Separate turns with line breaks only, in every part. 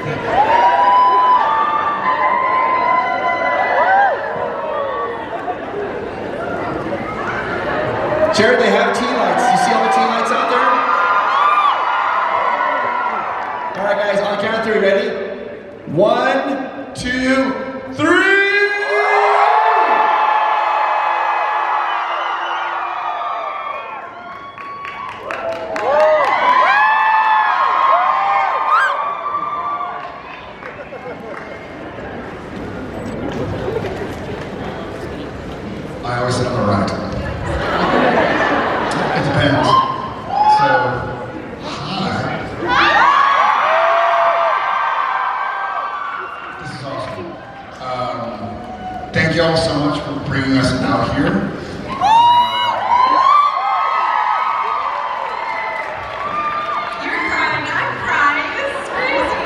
Jared, they have tea lights. You see all the tea lights out there? All right, guys, on the count of three, ready? 1, 2, 3!
I always sit on the right. It depends. So, hi. This is awesome. Thank you all so much for bringing us out here.
You're crying, I'm crying. This is crazy.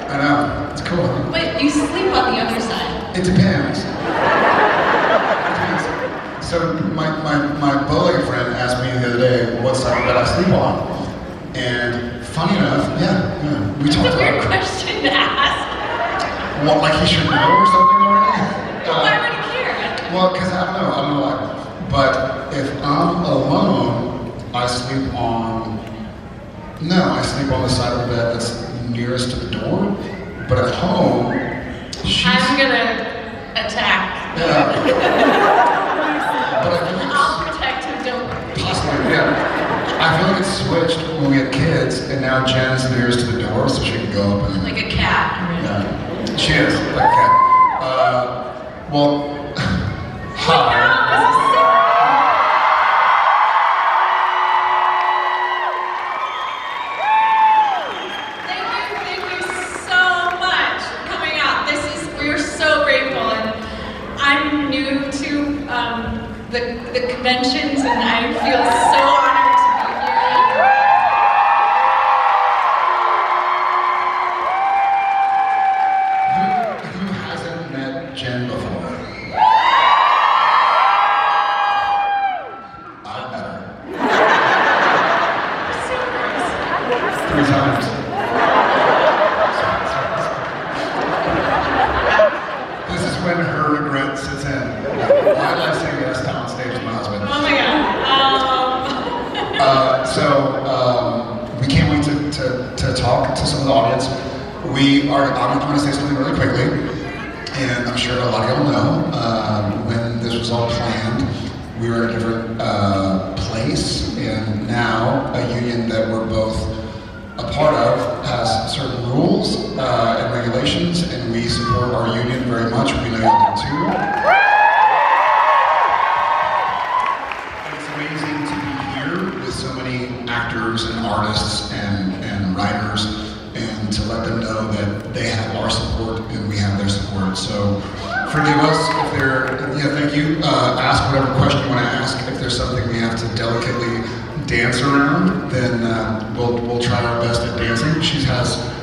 I know, it's cool.
Wait, you sleep on the other side.
It depends. So my bow-leg friend asked me the other day what side of bed I sleep on. And funny enough, yeah, we talked about it.
Weird question to ask.
What, like he should know or something already?
Why would he care?
Well, because I don't know why. But if I'm alone, I sleep on the side of the bed that's nearest to the door. But at home,
I'm gonna attack.
Yeah. But I feel like
I'll protect him, don't worry.
possibly, yeah. I feel like it's switched when we had kids, and now Jen is nearest to the door, so she can go up and...
Like a cat.
Yeah, she is, like a cat. Well, hi.
Thank you so much for coming out. We're so grateful, and I'm new to the conventions, and I feel so honored to be here.
Who hasn't met Jen before? I've met her. 3 times. This is when her regret sits in. Why did I say yes to on stage with my husband?
Oh my
God. We can't wait to talk to some of the audience. I'm going to say something really quickly, and I'm sure a lot of y'all know, when this was all planned, we were in a different place, and now a union that we're both a part of has certain rules and regulations, and we support our union very much. We know y'all do too. It's amazing to be here with so many actors and artists and writers, and to let them know that they have our support and we have their support. So forgive us if thank you. Ask whatever question you want to ask. If there's something we have to delicately dance around, then we'll try our best at dancing.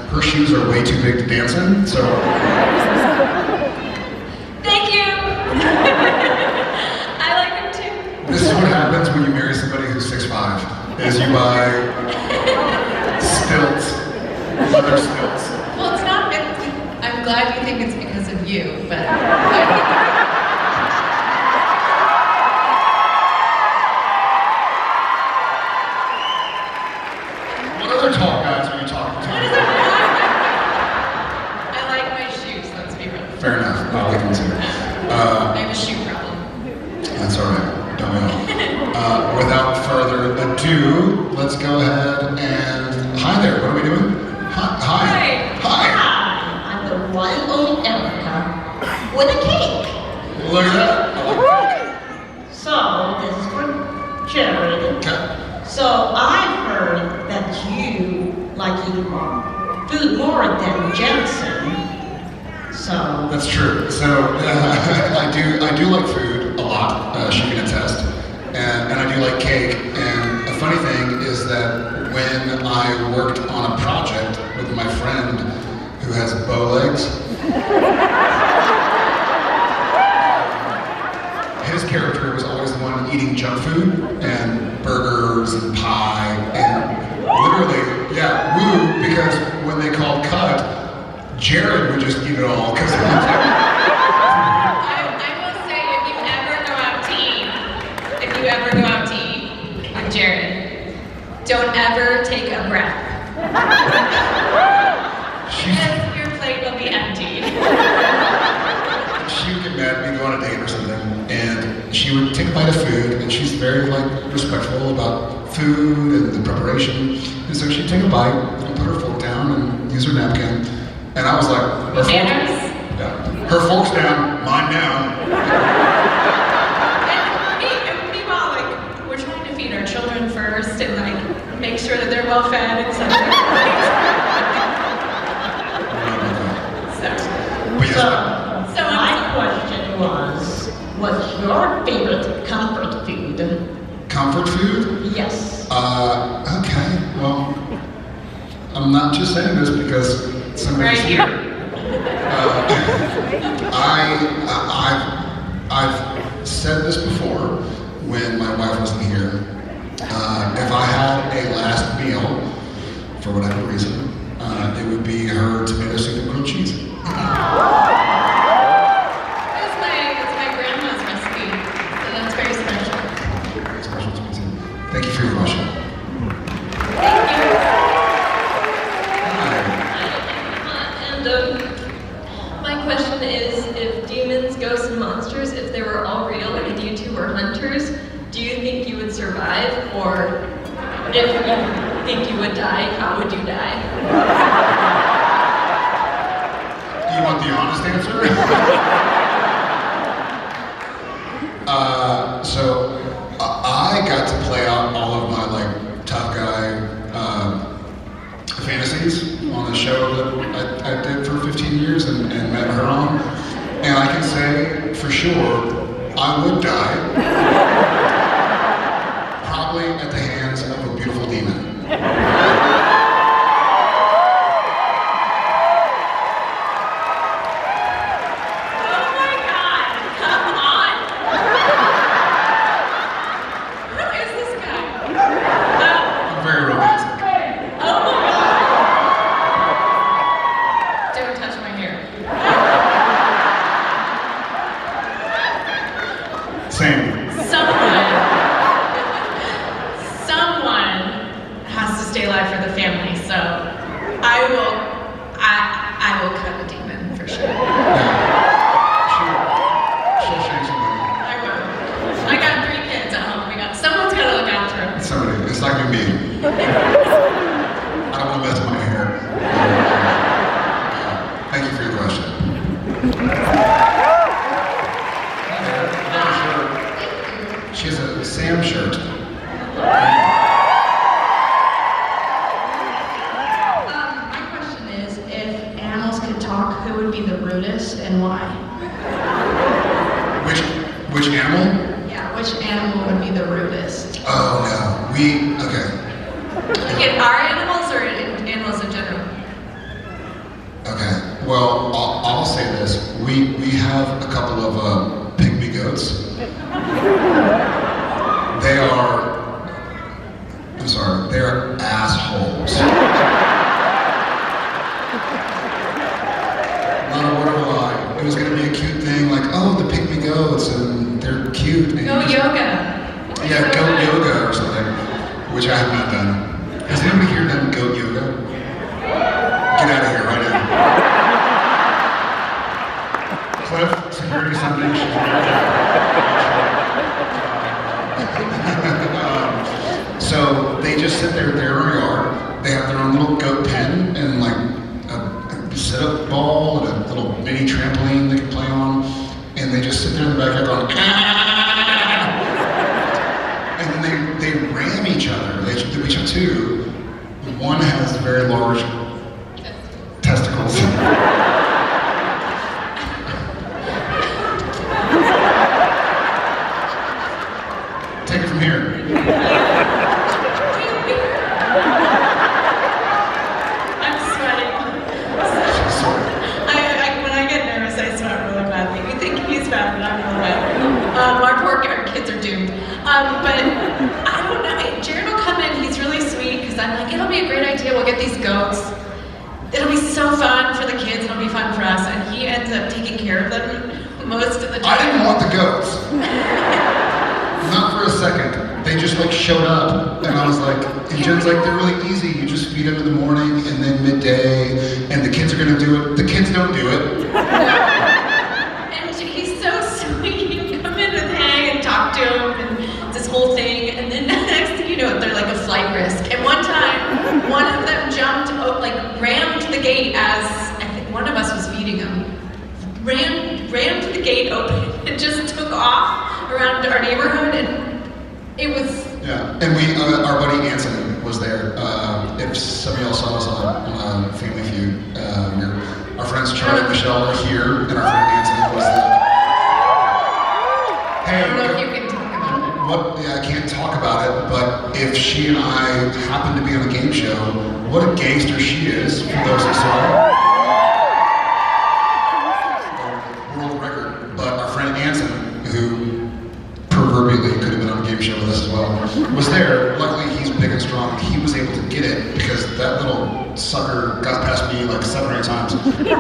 Her shoes are way too big to dance in, so.
Thank you. I like them too.
This is what happens when you marry somebody who's 6'5", is you buy stilts, leather stilts.
Well, it's not. I'm glad you think it's because of you, but.
What other tall guys are you talking to?
I like my shoes, let's be real.
Fair enough, I like them too.
I have a shoe problem.
That's all right, don't we all? Without further ado, let's go ahead and... Hi there, what are we doing? Hi.
I'm the one and only Erica with a cake.
Look at that. I like cake.
So, this is for Jared.
Okay.
So, I've heard that you like eating food more than Jensen. So...
That's true. So, I do like food a lot, she can attest. And I do like cake. And a funny thing is that when I worked on a project with my friend who has bow legs, his character was always the one eating junk food and burgers and pie and literally, yeah, woo, because when they called cut, Jared would just eat it all because
I will say, if you ever go out to eat with Jared, don't ever take a breath. Because your plate will be empty.
she would get mad at me, go on a date or something, and she would take a bite of food, and she's very respectful about food and the preparation, and so she'd take a bite and put her fork down and use her napkin, and I was like, her fork's down, mine down.
And meanwhile, we're trying to feed our children first and make sure that they're well fed and stuff.
So my question was, what's your favorite comfort food?
Comfort food?
Yes.
Okay, well, I'm not just saying this because somebody's
Right here.
I've said this before when my wife wasn't here. If I had a last meal, for whatever reason, it would be her tomato soup and grilled cheese.
That's my grandma's recipe, so that's very special.
Very special to me too. Thank you for your question.
Thank you.
And my question is, if demons, ghosts, and monsters, if they were all real and you two were hunters, do you think you would survive? Or if you think you would die, how would you die?
Do you want the honest answer? So I got to play out all of my tough guy fantasies on the show that I did for 15 years and met her on. And I can say for sure I would die. Probably at the hands of a beautiful demon.
Someone has to stay alive for the family, so I will cut a demon for sure.
She'll change something.
I will. I got 3 kids at home. Someone's got to look after them.
Somebody, it's not gonna be me. I don't want to mess with my hair. Thank you for your question. She has a Sam shirt.
My question is, if animals could talk, who would be the rudest and why?
Which animal?
Yeah, which animal would be the rudest?
Oh no, okay.
In our animals or in animals in general?
Okay, well, I'll say this. We have a couple of pygmy goats. They are assholes. Not a word of a lie. It was gonna be a cute thing, oh, the pygmy goats, and they're cute. And
Go yoga.
Yeah, goat yoga or something, which I have not done. Has anybody here done goat yoga? Get out of here right now. Cliff, security something. So they just sit there in their yard. They have their own little goat pen and a sit-up ball and a little mini trampoline they can play on. And they just sit there in the backyard going, and then they ram each other. They do each other too. One has very large testicles. Take it from here.
I'm sweating. When I get nervous, I sweat really badly. You think he's bad, but I'm really bad. Our kids are doomed. But I don't know. Jared will come in. He's really sweet because I'm like, it'll be a great idea. We'll get these goats. It'll be so fun for the kids. It'll be care of them most of the time.
I didn't want the goats. Not for a second. They just like showed up, and I was like, and Jen's like, they're really easy. You just feed them in the morning and then midday, and the kids are gonna do it. The kids don't do it.
And he's so sweet. You come in with hay and talk to him, and this whole thing, and then next thing you know, they're like a flight risk. And one time, one of them jumped, rammed the gate as I think one of us was feeding him. Rammed the gate open and just took off around our neighborhood, and it was.
Yeah, and our buddy Anson was there. If some of y'all saw us on Family Feud, our friends Charlie and Michelle are here, and our friend Anson was there.
I don't know if you can talk about it.
Yeah, I can't talk about it, but if she and I happen to be on a game show, what a gangster she is, for those who saw her. World record. But our friend Anson, who proverbially could have been on a game show with us as well, was there. Luckily, he's big and strong. He was able to get it because that little sucker got past me like 7 or 8 times. They're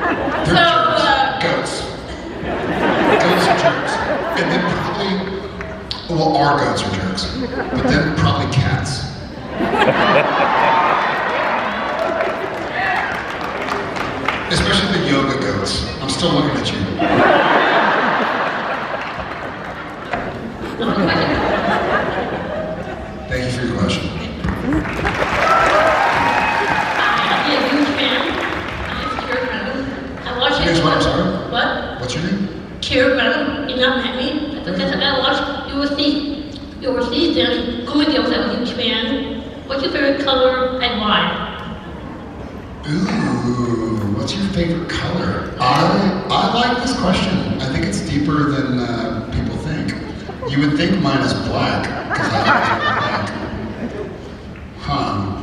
jerks. Goats. Goats are jerks. And then probably, well, our goats are jerks. But then probably cats. Especially the yoga goats. I'm still looking at you. Thank you for your question.
I'm a huge fan. I'm Kira Brennan. I watch it.
Here's what, I'm sorry?
What?
What's your name?
Kira Brennan. You not met me? Because I watch your overseas dance comedy. I'm a huge fan. What's your favorite color and why?
Ooh, what's your favorite color? I like this question. I think it's deeper than people think. You would think mine is black, because I like black. Huh.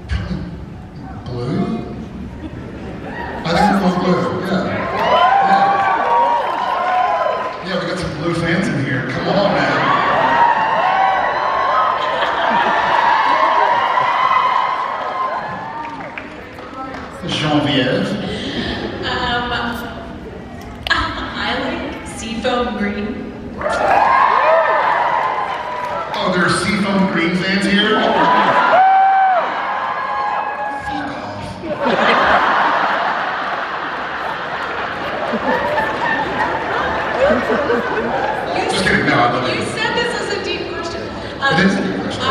Probably blue? I think we're going blue, yeah. Yeah, we got some blue fans in here. Come on now. Genevieve.
I like seafoam green.
Oh, there are seafoam green fans here? Fuck off. Just kidding, no, I love
You
it.
said this was a deep question.
It is a deep question.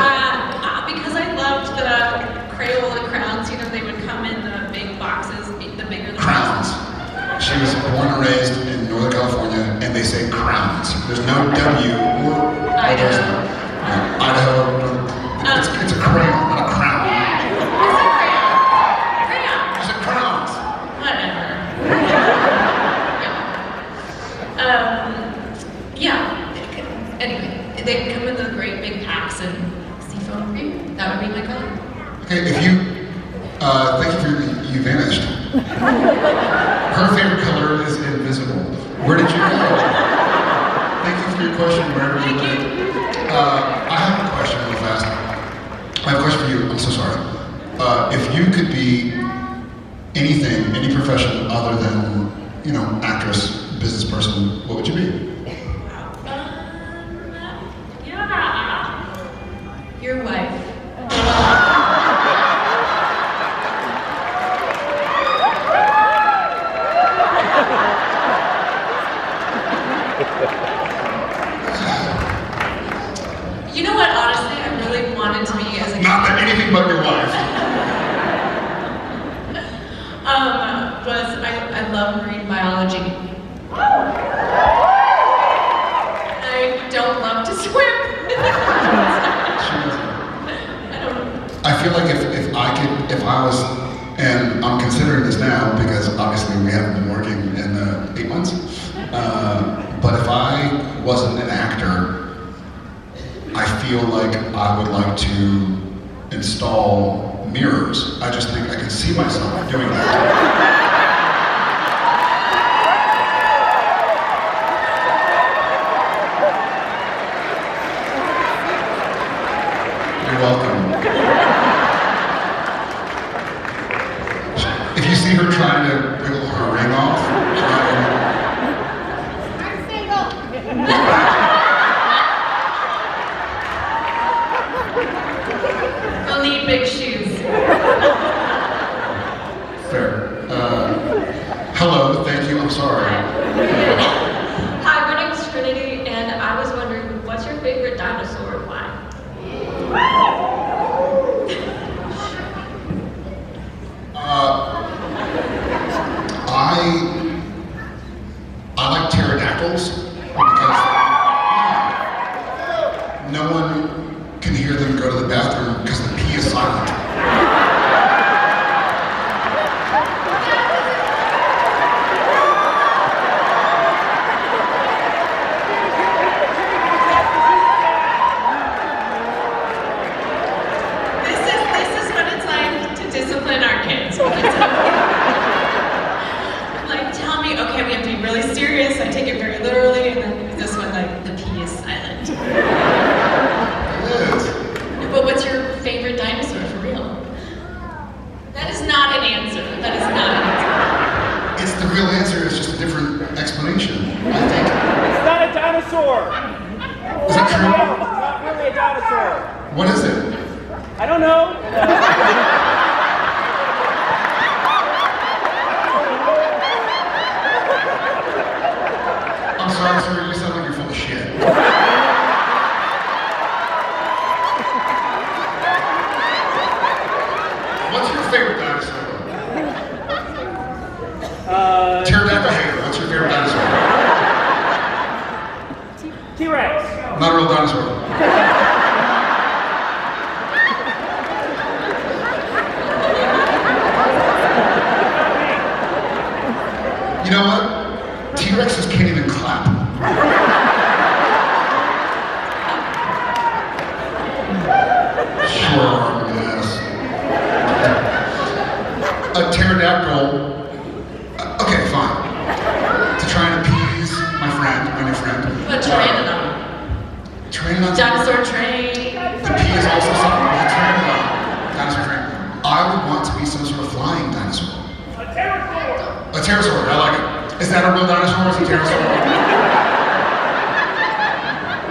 Because I loved the Crayola crowns, they would come in the big boxes, the bigger the
Crowns. She was born and raised in Northern California, and they say crowns. There's no W or
Idaho.
Idaho. It's a crayon, not a crown.
It's a crayon. Crayon.
It's a crowns.
Whatever. Yeah. Anyway, they come in the great big packs and seafoam green. That would be my color.
Okay, if you, thank you for you vanished. Her favorite color is invisible. Where did you go? Thank you for your question, wherever you went. I have a question real fast. I have a question for you. I'm so sorry. If you could be anything, any profession other than, actress, business person, what would you be?
Yeah. Your wife. You know what, honestly, I really wanted to be as a
Not that anything but your wife.
I love marine biology. I don't love to swim.
I feel like if I was, and I'm considering this now because obviously we haven't been working in 8 months, but if I wasn't an actor, I feel like I would like to install mirrors. I just think I could see myself doing that. You're welcome. If you see her trying to wiggle her ring off,
We'll need big shoes.
fair. Hello, thank you, I'm sorry.
Hi, my name is Trinity, and I was wondering, what's your favorite dinosaur and why?
I like pterodactyls because no one can hear them go to the bathroom because the pee is silent.
This is what it's like to discipline our kids. Like, tell me, okay, we have to be really serious. I take it very literally, and then this one, like, the P is silent.
It is.
But what's your favorite dinosaur for real? That is not an answer. That is not an answer.
It's the real answer, it's just a different explanation, I think.
It's not a dinosaur.
Is that true?
It's not really a dinosaur.
What is it?
I don't know.
I'm sorry, sir, you sound like you're full of shit. What's your favorite dinosaur? Pterodactyl hater, what's your favorite dinosaur?
T-Rex.
Not a real dinosaur. You know what? T-Rexes can't even clap. Sure, yes. A pterodactyl. Okay, fine. To try and appease my new friend.
But Pteranodon.
Pteranodon.
Dinosaur train.
The P is also something with a pteranodon. Dinosaur train. I would want to be some sort of flying dinosaur.
A pterosaur.
A pterosaur, I like it. Is that a real dinosaur or is it a pterosaur?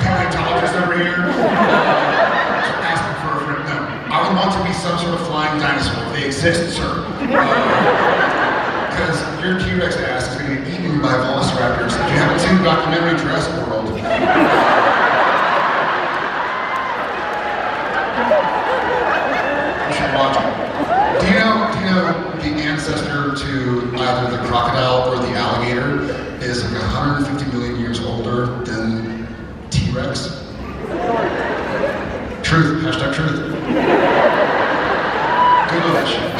Paleontologist over here? Asking for a friend. No. I would want to be some sort of flying dinosaur. If they exist, sir. Because your T-Rex ass is going to get eaten by velociraptors. If you haven't seen the documentary Jurassic World, you should watch it. Do you know the ancestor to either the crocodile or the alligator is like 150 million years older than T-Rex? Truth, hashtag truth. Google that shit.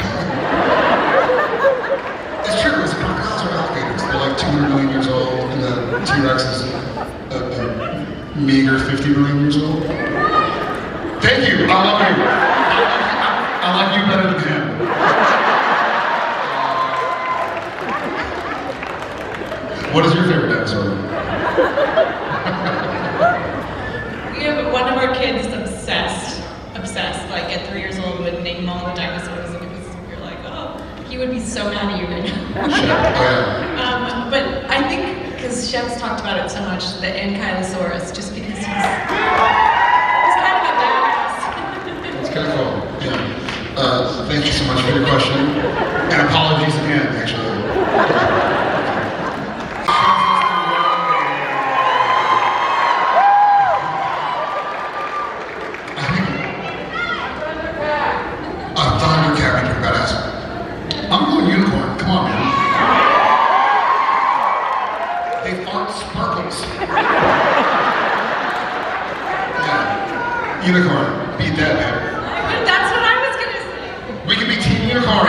It's true, it's crocodiles or alligators. They're like 200 million years old and the T-Rex is a meager 50 million years old. Thank you, I love you. I like you better than him. What is your favorite dinosaur?
We have one of our kids obsessed. Like at 3 years old, would name all the dinosaurs, and you're like, oh, he would be so mad at you right now. But I think because Shep's talked about it so much, the Ankylosaurus, just because he's kind of a badass.
It's kind of cool. Yeah. Thank you so much for your question, and apologies again, actually. I'm going unicorn. Come on, man. They aren't sparkles. Yeah. Unicorn. Beat that, man.
That's what I was gonna say.
We can be Team Unicorn.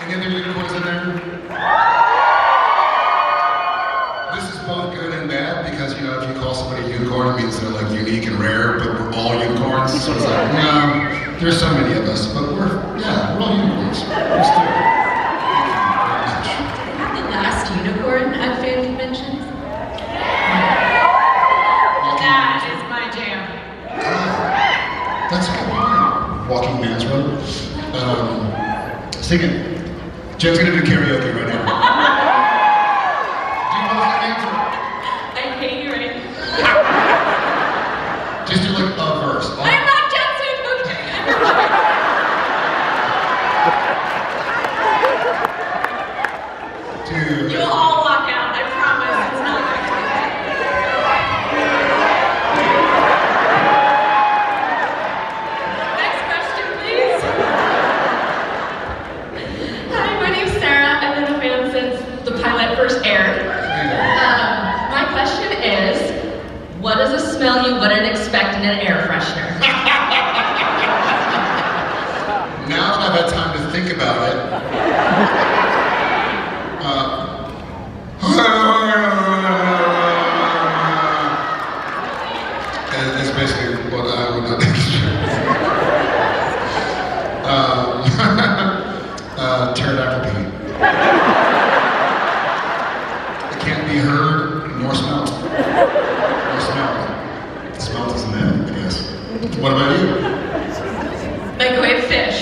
Any other unicorns in there? This is both good and bad because, if you call somebody a unicorn, it means they're like unique and rare, but we're all unicorns. So it's like, no. There's so many of us, but we're all unicorns. Let's do it. Thank you very much.
The last unicorn at fan conventions? That is my jam.
That's a good one. Walking Man's Road. Sing it. Jen's gonna do karaoke right now. Do you know that answer?
I hate you right now.
Just do like a verse.
I'm not Jensen, okay.
Dude.
You'll all walk out, I promise. It's not going to Next question, please. Hi, my name's Sarah. I've been a fan since the pilot first aired. My question is, what is a smell you wouldn't expect in an air freshener?
Now that I've had time to think about it, it's basically what I would not expect. Pterodactyl pee. It can't be heard nor smelled. Nor smelled. Smelled isn't it, I guess. What about you?
Microwave fish.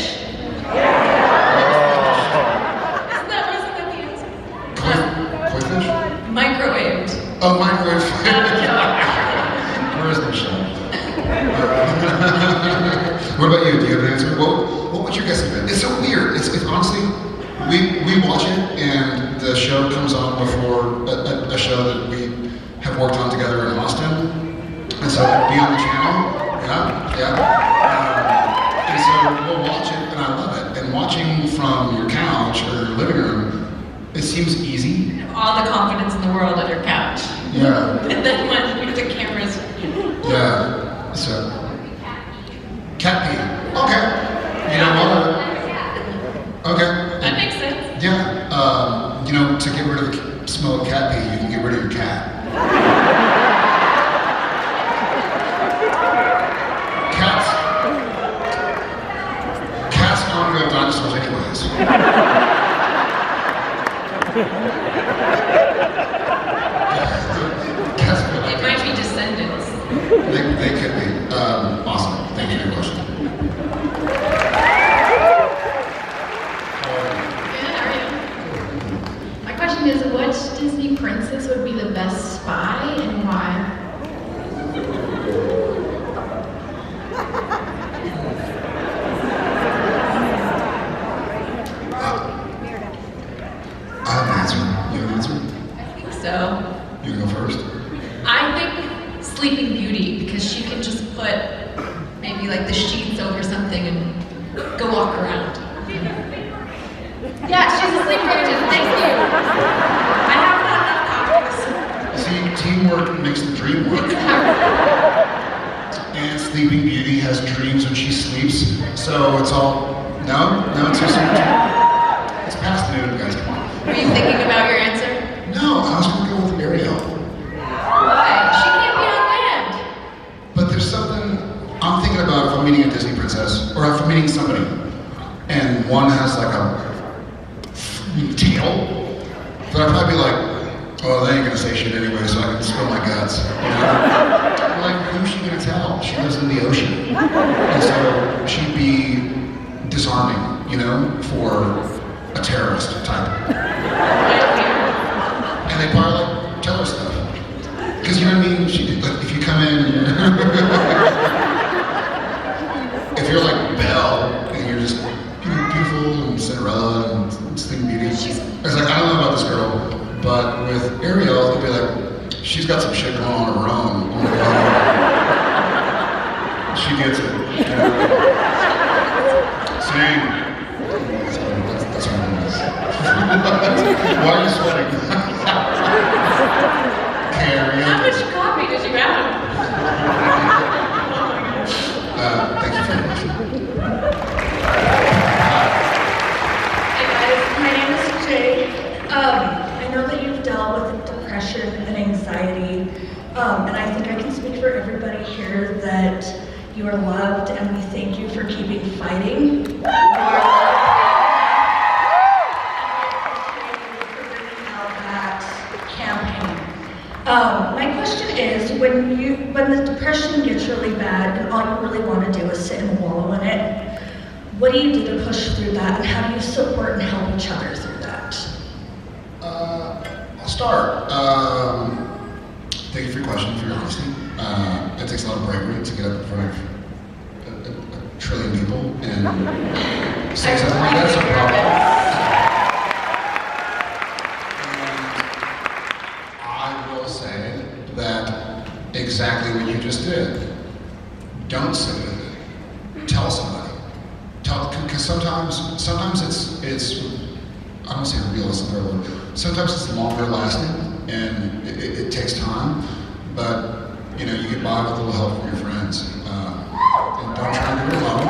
Wasn't that the answer?
Koi fish?
Microwaved.
Oh, microwave fish. Where is the show? What about you? Do you have an answer? What would your guess have been? It's so weird. It's honestly, we watch it and the show comes on before a show that we have worked on together in Austin. And so it'll be on the channel. Yeah. And so we'll watch it and I love it. And watching from your couch or your living room, it seems easy.
All the confidence in the world on your couch.
Yeah.
And then when the cameras.
Yeah. So. Cat pee. Okay. You know what? Okay.
That makes sense.
Yeah. To get rid of the smell of cat pee, you can get rid of your cat. Cats aren't real dinosaurs anyways. Cats feel like
It might be descendants.
They could be. Awesome. Thank you for your question.
Good, how are you? My question is, which Disney princess would be the best spy and why?
I have an answer. You have an answer?
I think so.
You go first.
I think Sleeping Beauty, because she can just put maybe like the sheets over something and go walk around. Yeah, she's a sleep virgin. Thank you. I have not enough copies.
See, teamwork makes the dream work. And Sleeping Beauty has dreams when she sleeps, so it's all no, it's too soon. It's past noon, guys. Come on.
Were you thinking about your answer?
No, I was gonna go with Ariel.
Why? She can't be on land.
But there's something I'm thinking about if I'm meeting a Disney princess, or if I'm meeting somebody, and one has like a tail, then I'd probably be like, oh, they ain't gonna say shit anyway, so I can spill my guts. You know? Like, who's she gonna tell? She lives in the ocean. And so she'd be disarming, for a terrorist type. And they probably like tell her stuff. Because you know what I mean? Like, if you come in and if you're like Belle and you're just beautiful and Cinderella and Sleeping Beauty, it's like, I don't know about this girl, but with Ariel, it'd be like, she's got some shit going on of her own. Oh my God. She gets it. Sing. That's what it is. Why are you sweating?
How much coffee did you have?
Thank you very much.
Hey guys, my name is Jay. I know that you've dealt with depression and anxiety, and I think I can speak for everybody here that you are loved, and we thank you for keeping fighting. You are loved. My question is, when the depression gets really bad and all you really want to do is sit and wallow in it, what do you do to push through that, and how do you support and help each other through that?
I'll start. Thank you for your question, for your honesty. It takes a lot of bravery to get up in front of a trillion people and say something like that's a problem. I will say that exactly what you just did. Don't sit with it. Tell somebody. Because sometimes it's I don't say real, it's not the right word. Sometimes it's longer lasting and it takes time, but you get by with a little help from your friends. And don't try to do it alone.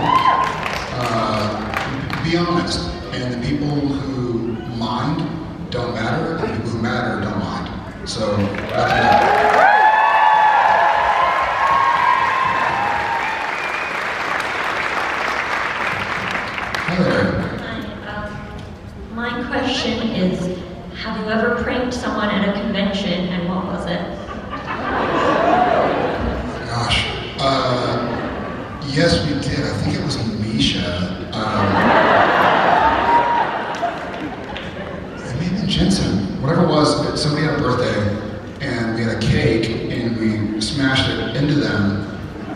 Be honest, and the people who mind don't matter, and the people who matter don't mind. So let them know. Hi there.
Hi. My question is, have you ever pranked someone at a convention, and what was it?
Gosh. Yes, we did. I think it was Misha. It may have been Jensen. Whatever it was, somebody had a birthday, and we had a cake, and we smashed it into them,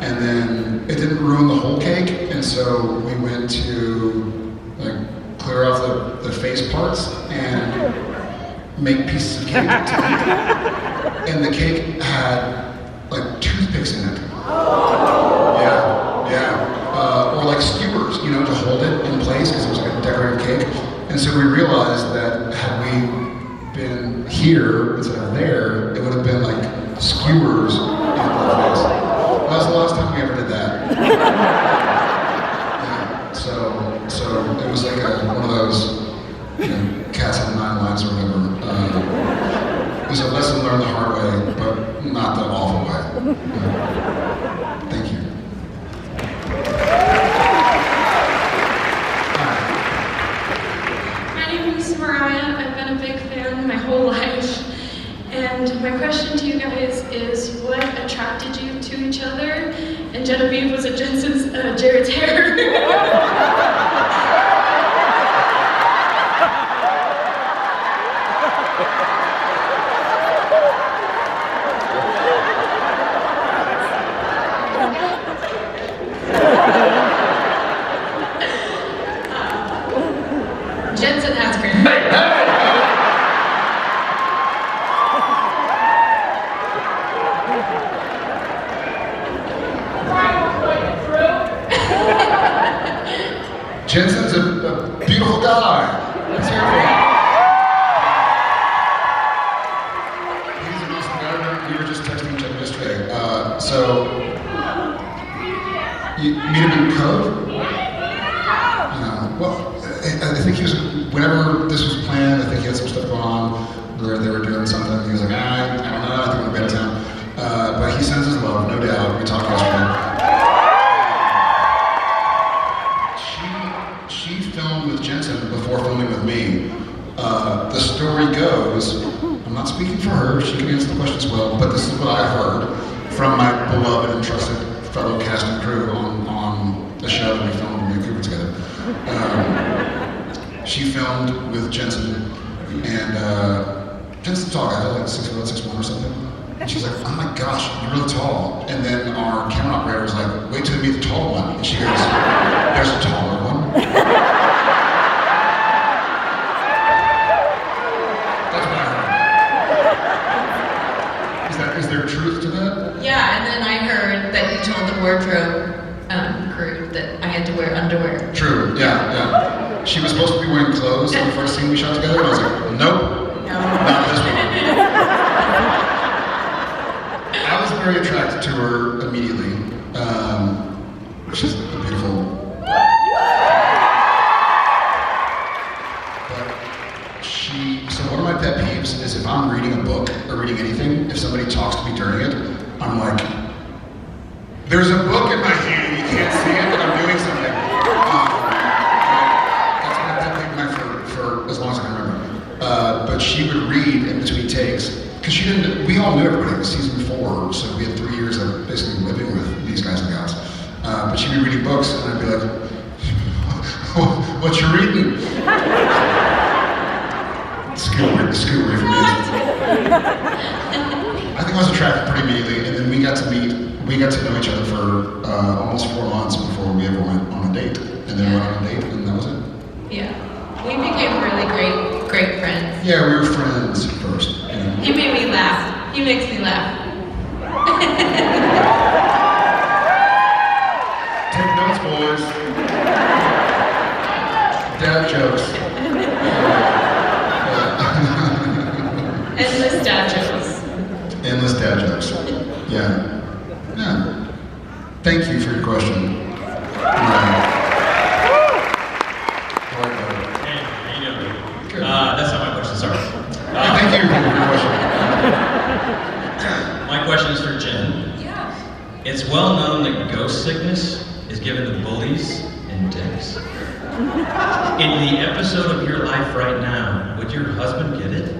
and then it didn't ruin the whole cake, and so we went to clear off the face parts and make pieces of cake to eat. And the cake had toothpicks in it. Or skewers, to hold it in place because it was a decorative cake. And so we realized that had we been here instead of there, it would have been like skewers in the face. That was the last time we ever did that. So it was like one of those, cats have 9 lives or whatever. It was a lesson learned the hard way, but not the awful way. Thank you.
My name is Mariah. I've been a big fan my whole life. And my question to you guys is, what attracted you to each other? And Genevieve, was it Jared's hair?
Jensen has great.
Jensen's a beautiful guy. Let's hear it for him. He's an awesome guy. We were just texting each other yesterday. So, you meet him in Cove? Well, I think he was, whenever this was planned, I think he had some stuff going on where they were doing something. He was like, I don't know, I think I'm going to be out of town. But he sends his love, no doubt. We talked yesterday. She filmed with Jensen before filming with me. The story goes, I'm not speaking for her, she can answer the question as well, but this is what I heard from my beloved and trusted fellow cast and crew on the show that we filmed in Vancouver together. She filmed with Jensen, and Jensen's a tall guy, like 6'1" or something. And she's like, oh my gosh, you're really tall. And then our camera operator was like, wait till you meet the tall one. And she goes, there's a taller one. That's what I heard. Is there truth to that?
Yeah, and then I heard that you told the wardrobe crew that I had to wear underwear.
True, yeah. She was supposed to be wearing clothes in the first scene we shot together, and I was like, nope, not this one. I was very attracted to her immediately. She's a beautiful. But so one of my pet peeves is if I'm reading a book or reading anything, if somebody talks to me during it, I'm like, there's a book in my hand, you can't see it, but I'm doing something. That's been a pet peeve of mine for as long as I can remember. But she would read in between takes, because we all knew everybody. It was season 4, so we had 3 years of basically living with these guys and gals. But she'd be reading books, and I'd be like, What you reading? Scoot away from me. I think I was attracted pretty immediately, and then we got to know each other for almost 4 months before we ever went on a date. And then went on a date, and that was it.
Yeah. We became really great friends.
Yeah, we were friends first. You know.
He made me laugh. He makes me laugh.
Take notes, boys. Dad jokes.
Endless dad jokes.
Endless dad jokes. Yeah. Yeah. Thank you for your question.
Hey, how you doing? Good. That's not my question, sorry.
Thank you for your question.
My question is for Jen.
Yeah.
It's well known that ghost sickness is given to bullies and dicks. In the episode of your life right now, would your husband get it?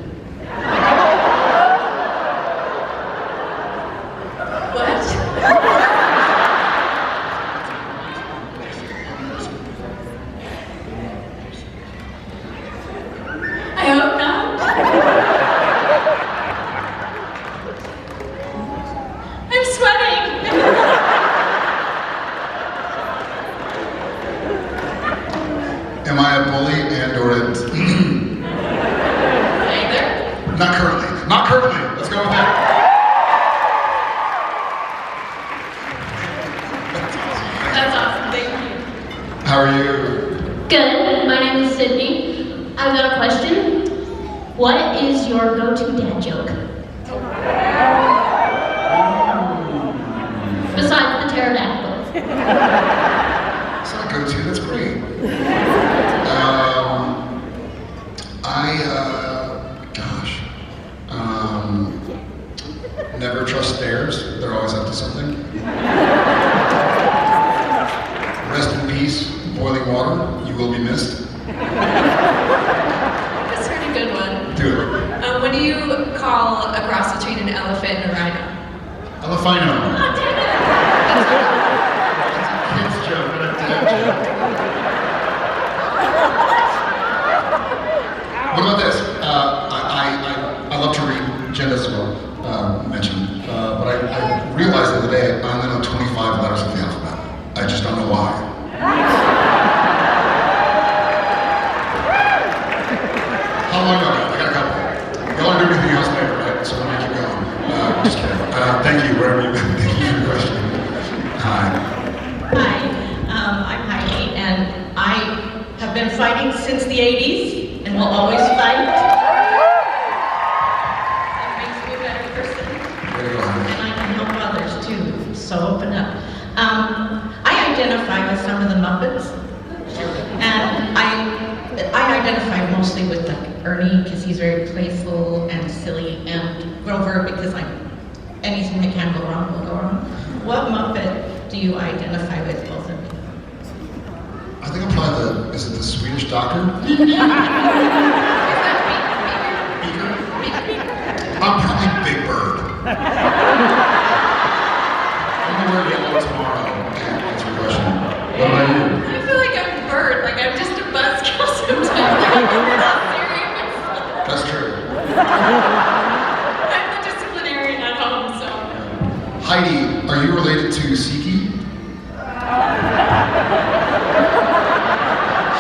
I hope not. I'm sweating.
Am I a bully and or a...
Neither.
Not currently. Not currently. Let's go with that.
That's awesome. Thank you.
How are you?
Good. My name is Sydney. I've got a question. What is your go-to dad joke? Besides the pterodactyl.
It's not go-to. That's great. Never trust stairs. They're always up to something. Rest in peace, boiling water. You will be missed.
That's a pretty good one.
Do it.
What do you call across between an elephant and a rhino?
Elefino.
Oh, dang it.
Kid's joke, but a dad joke. What about this? I love to read. Jen does as well. Mentioned. But I realized the other day I only know 25 letters of the alphabet. I just don't know why. How long do I got? I got a couple. Y'all aren't doing anything else later, right? So let me keep going. Just kidding. Thank you, wherever you've been. Thank you for your question. Hi.
Hi, I'm Heidi, and I have been fighting since the 80s and will always fight. So open up. I identify with some of the Muppets, and I identify mostly with like Ernie because he's very playful and silly, and Grover because anything that can go wrong will go wrong. What Muppet do you identify with, both of you?
I think I'm probably is it the Swedish Doctor? I'm probably Big Bird. I'm gonna wear yellow tomorrow and answer your question. What about you?
I feel like I'm a bird. Like I'm just a buzzkill sometimes. I'm not serious.
That's true.
I'm the disciplinarian at home, so.
Heidi, are you related to Siki?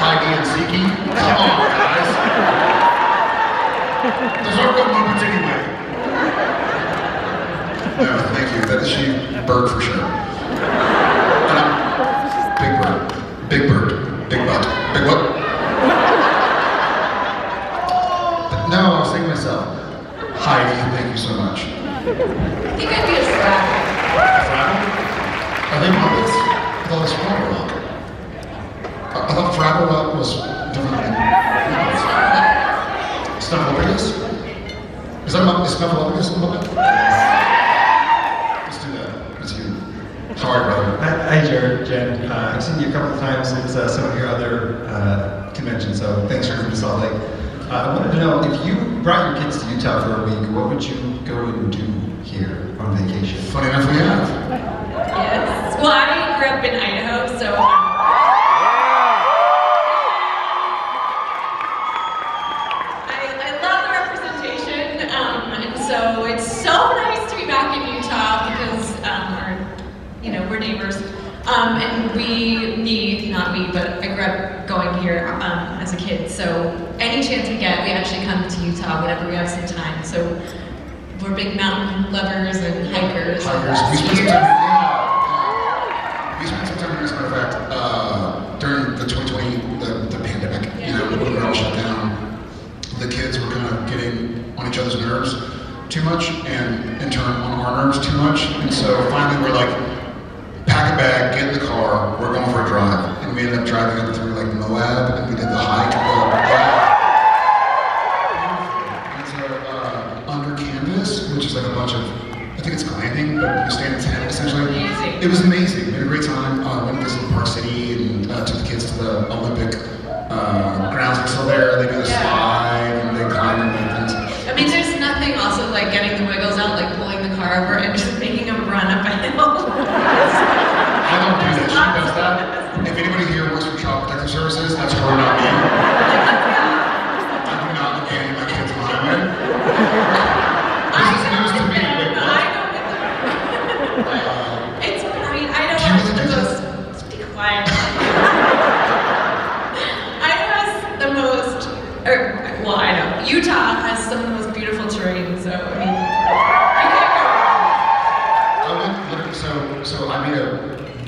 Heidi and Siki? Come on, guys. Those aren't real moments anyway. No, thank you. That is she. Bird for sure. Big bird. Big bird. Big butt. Big what? No, I was thinking myself. Heidi, thank you so much.
I think I'd be a Scrabble.
Fraggle? Are they Muppets? I thought it was Fraggle Rock. I thought Fraggle Rock was different than Muppets. Snuffleupagus? Is Snuffleupagus a Muppet? Sorry, brother.
Hi, Jared, Jen. I've seen you a couple of times at some of your other conventions, so thanks for coming to Salt Lake. I wanted to know, if you brought your kids to Utah for a week, what would you go and do here on vacation?
Funny enough, we have.
Yes. Well, I grew up in Idaho, so here as a kid, so any chance we get, we actually come to Utah whenever we have some time. So we're big mountain lovers and hikers.
We spent some time here, as a matter of fact, during the 2020, the pandemic, when we were all shut down, the kids were kind of getting on each other's nerves too much, and in turn on our nerves too much. And so finally we're like, pack a bag, get in the car, we're going for a drive. And we ended up driving up through like Moab, and we did the hike. It's under canvas, which is like a bunch of, I think it's glamping, but you stay in a tent essentially.
Amazing.
It was amazing. We had a great time. Went to visit Park City and took the kids to the Olympic grounds. They're still there. They do the slide and they climb and things.
I mean, there's nothing also like getting the wiggles out, like pulling the car over and just making them run up a hill.
I don't do that. She does that. If anybody here works for Child Protective Services, that's her, not me. I do not abandon my kids on the highway. This is news to me. Wait, what?
I don't know those. Be quiet. I know. Utah has some of the most beautiful terrain, so I mean, you can't
So I made a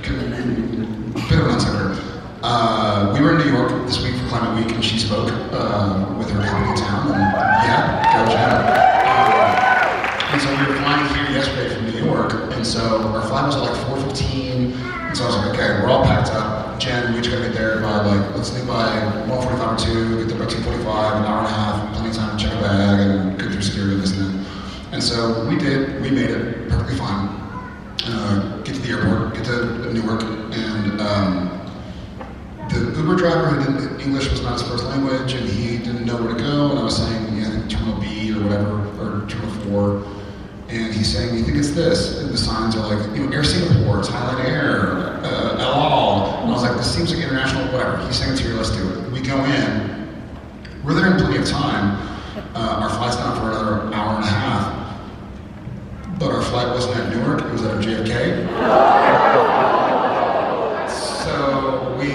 bit of an unsucker. We were in New York this week for Climate Week, and she spoke with her company in town, and go Jen. And so we were flying here yesterday from New York, and so our flight was at like 4:15, and so I was like, okay, we're all packed up. Jen, we just gotta get there by let's leave by 1:45 or 2, get there by 2:45, an hour and a half, plenty of time to check a bag and go through security and this and that. And so we did, we made it perfectly fine. Get to the airport, get to Newark, and the Uber driver who didn't, English was not his first language, and he didn't know where to go, and I was saying, I think Terminal B or whatever, or Terminal 4, and he's saying, you think it's this? And the signs are like, Air Singapore, Thailand Air, El Al. And I was like, this seems like international, whatever. He's saying it's here, let's do it. We go in, we're there in plenty of time. Our flight's not for another hour and a half, but our flight wasn't at Newark, it was at JFK. We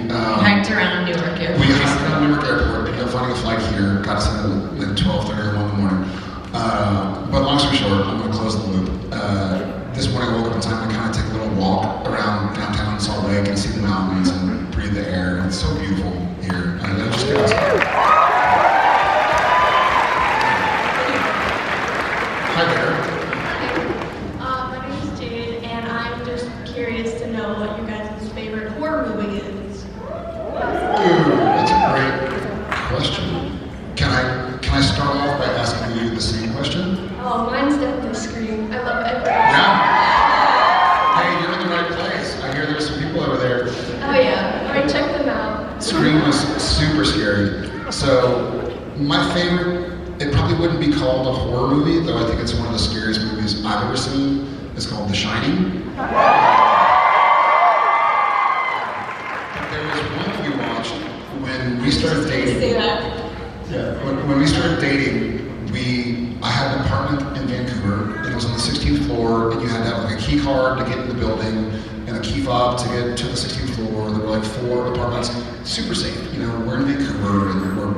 hiked around Newark Airport.
We hiked around Newark Airport, ended up finding a flight here, got us in at 12:30 or 1 in the morning. But long story short, I'm going to close the loop. This morning I woke up in time to kind of take a little walk around downtown Salt Lake and see the mountains and breathe the air. And it's so beautiful here. And I just get outside. Hi there.
My name is Jade, and I'm just curious to know what you guys' favorite horror movie is.
Ooh, that's a great question. Can I start off by asking you the same question?
Oh, mine's definitely Scream. I love it.
Yeah. Hey, you're in the right place. I hear there's some people over there.
Oh yeah, alright, check them out.
Scream was super scary. So my favorite, it probably wouldn't be called a horror movie, though I think it's one of the scariest movies I've ever seen. It's called The Shining. There was one we watched when we started dating.
Say that.
Yeah, when we started dating, I had an apartment in Vancouver, and it was on the 16th floor, and you had to have like a key card to get in the building, and a key fob to get to the 16th floor. There were like 4 apartments, super safe. We're in Vancouver, and we're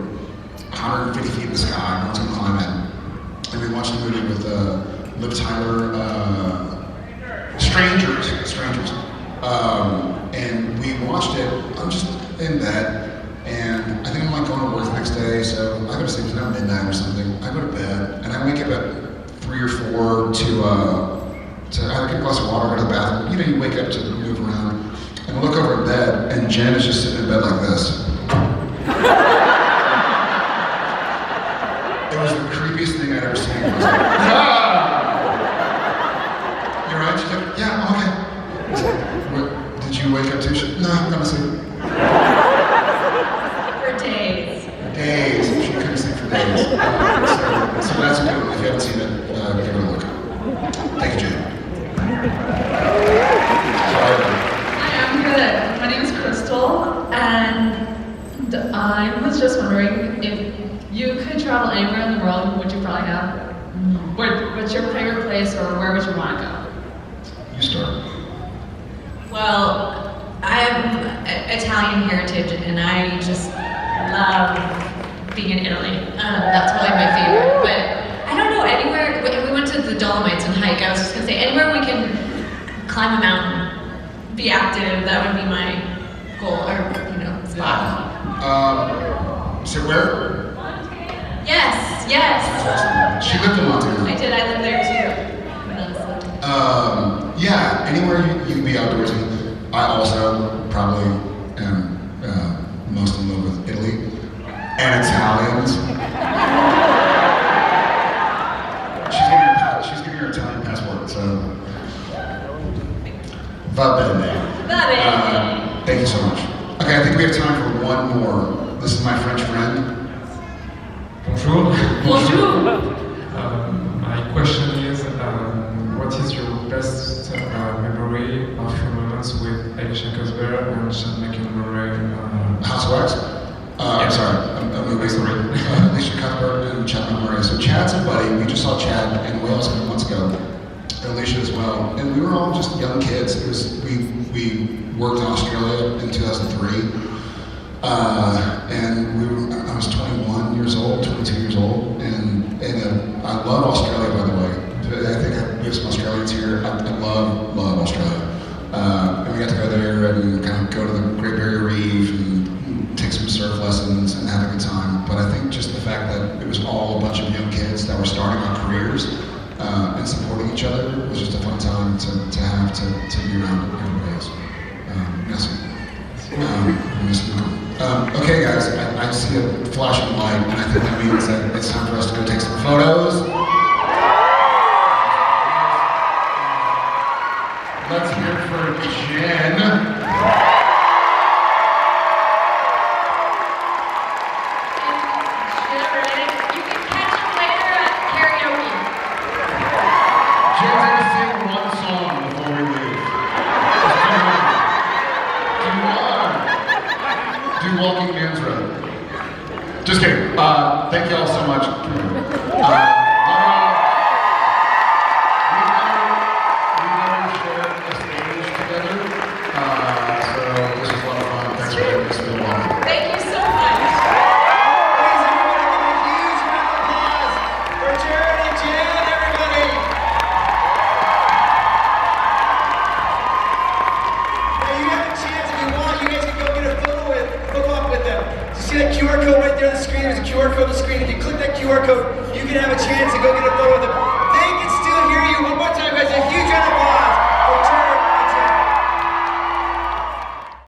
150 feet in the sky, no one's gonna climb in. And we watched a movie with Liv Tyler, Strangers. And we watched it, I'm just in bed, and I think I'm like going to work the next day, so I go to sleep, it's now midnight or something. I go to bed, and I wake up at 3 or 4 to either get a glass of water, go to the bathroom. You wake up to move around, and I look over at bed, and Jen is just sitting in bed like this. It was the creepiest thing I'd ever seen. I was like, you're right? She's like, yeah, I'm okay. I was like, what, did you wake up too? No, I'm gonna sleep.
For days.
Days. She couldn't sleep for days. So that's a good one. If you haven't seen it, give it a look. Thank you, Jane. Sorry.
Hi, I'm good. My name is Crystal, and I was just wondering if you could travel anywhere in the world, what would you probably have? What's your favorite place, or where would you want to go?
You start.
Well, I'm
Italian heritage, and I just love being in Italy. That's probably my favorite. But I don't know, anywhere, we went to the Dolomites and hike. I was just gonna say, anywhere we can climb a mountain, be active, that would be my goal, or, spot.
So where?
Yes.
She lived in Montana.
I did, I lived there too.
Yeah, anywhere you can be outdoorsy. I also probably am most in love with Italy and Italians. She's giving her Italian passport, so va bene. Thank you so much. Okay, I think we have time for one more. This is my French friend.
Bonjour.
Bonjour.
My question is, what is your best memory of your moments with Alicia Cosberg and Sean McEnroe?
Housewives? I'm sorry, I'm moving. Alicia Cuthbert and Chad McMurray. So Chad's a buddy. We just saw Chad in Wales a couple months ago. And Alicia as well. And we were all just young kids. We worked in Australia in 2003. And I was 21 years old, 22 years old. And I love Australia, by the way. I think we have some Australians here. I love Australia. And we got to go there and kind of go to the Great Barrier Reef and take some surf lessons and have a good time. But I think just the fact that it was all a bunch of young kids that were starting on careers and supporting each other was just a fun time to have to be around everybody else. Okay, guys, I see a flashing light, and I think that means that it's time for us to go take some photos. Let's hear it for Jen.
You can catch him later at karaoke.
Jen's gonna sing one song before we leave. Do Walking Man's Road. Just kidding. Thank you all so much.
Thank you so much.
Please, everybody, give a huge round of applause for Jared and Jen, everybody. Now, you have a chance, if you want, you guys can go get a photo op with them. You see that QR code right there on the screen? There's a QR code on the screen. If you click that QR code, you can have a chance to go get a photo with them. They can still hear you. One more time, guys. A huge round of